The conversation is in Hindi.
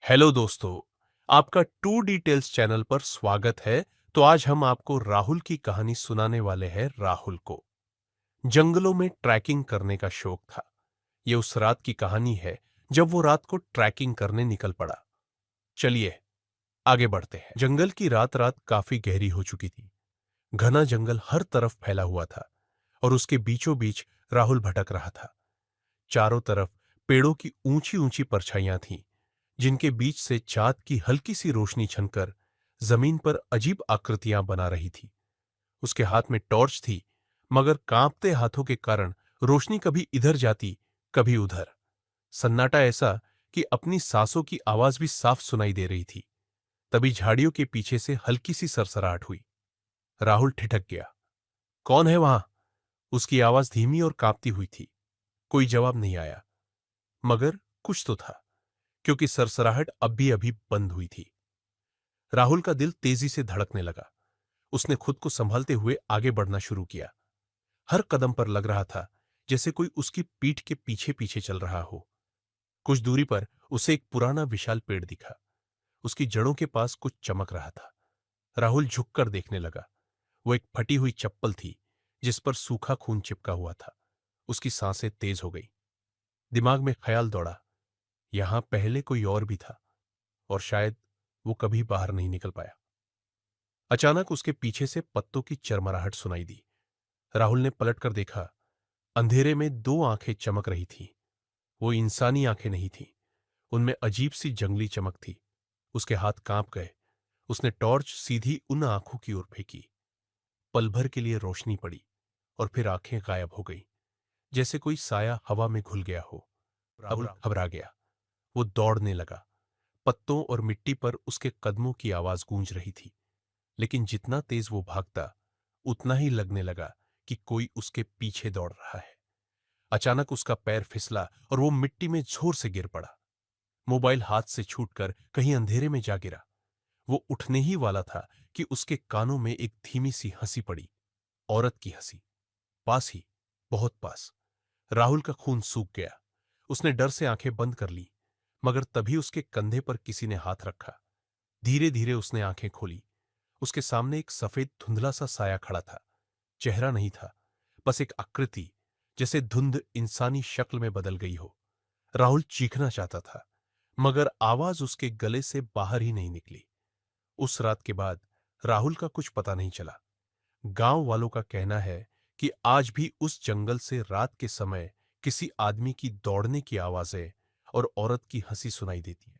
हेलो दोस्तों, आपका टू डिटेल्स चैनल पर स्वागत है। तो आज हम आपको राहुल की कहानी सुनाने वाले हैं। राहुल को जंगलों में ट्रैकिंग करने का शौक था। ये उस रात की कहानी है जब वो रात को ट्रैकिंग करने निकल पड़ा। चलिए आगे बढ़ते हैं। जंगल की रात रात काफी गहरी हो चुकी थी। घना जंगल हर तरफ फैला हुआ था और उसके बीचों बीच राहुल भटक रहा था। चारों तरफ पेड़ों की ऊंची ऊंची परछाइयां थीं, जिनके बीच से चाँद की हल्की सी रोशनी छनकर जमीन पर अजीब आकृतियां बना रही थी। उसके हाथ में टॉर्च थी, मगर कांपते हाथों के कारण रोशनी कभी इधर जाती, कभी उधर। सन्नाटा ऐसा कि अपनी सांसों की आवाज भी साफ सुनाई दे रही थी। तभी झाड़ियों के पीछे से हल्की सी सरसराहट हुई। राहुल ठिठक गया। कौन है वहां? उसकी आवाज धीमी और कांपती हुई थी। कोई जवाब नहीं आया, मगर कुछ तो था, क्योंकि सरसराहट अभी अभी बंद हुई थी। राहुल का दिल तेजी से धड़कने लगा। उसने खुद को संभालते हुए आगे बढ़ना शुरू किया। हर कदम पर लग रहा था जैसे कोई उसकी पीठ के पीछे पीछे चल रहा हो। कुछ दूरी पर उसे एक पुराना विशाल पेड़ दिखा। उसकी जड़ों के पास कुछ चमक रहा था। राहुल झुककर देखने लगा। वो एक फटी हुई चप्पल थी, जिस पर सूखा खून चिपका हुआ था। उसकी सांसें तेज हो गई। दिमाग में ख्याल दौड़ा, यहां पहले कोई और भी था, और शायद वो कभी बाहर नहीं निकल पाया। अचानक उसके पीछे से पत्तों की चरमराहट सुनाई दी। राहुल ने पलटकर देखा। अंधेरे में दो आंखें चमक रही थीं। वो इंसानी आंखें नहीं थीं। उनमें अजीब सी जंगली चमक थी। उसके हाथ कांप गए। उसने टॉर्च सीधी उन आंखों की ओर फेंकी। पल भर के लिए रोशनी पड़ी और फिर आंखें गायब हो गईं, जैसे कोई साया हवा में घुल गया हो। राहुल घबरा गया। वो दौड़ने लगा। पत्तों और मिट्टी पर उसके कदमों की आवाज गूंज रही थी, लेकिन जितना तेज वो भागता, उतना ही लगने लगा कि कोई उसके पीछे दौड़ रहा है। अचानक उसका पैर फिसला और वो मिट्टी में जोर से गिर पड़ा। मोबाइल हाथ से छूटकर कहीं अंधेरे में जा गिरा। वो उठने ही वाला था कि उसके कानों में एक धीमी सी हंसी पड़ी। औरत की हंसी, पास ही, बहुत पास। राहुल का खून सूख गया। उसने डर से आंखें बंद कर ली, मगर तभी उसके कंधे पर किसी ने हाथ रखा। धीरे धीरे उसने आंखें खोली। उसके सामने एक सफेद धुंधला सा साया खड़ा था। चेहरा नहीं था, बस एक आकृति, जैसे धुंध इंसानी शक्ल में बदल गई हो। राहुल चीखना चाहता था, मगर आवाज उसके गले से बाहर ही नहीं निकली। उस रात के बाद राहुल का कुछ पता नहीं चला। गांव वालों का कहना है कि आज भी उस जंगल से रात के समय किसी आदमी की दौड़ने की आवाजें और औरत की हंसी सुनाई देती है।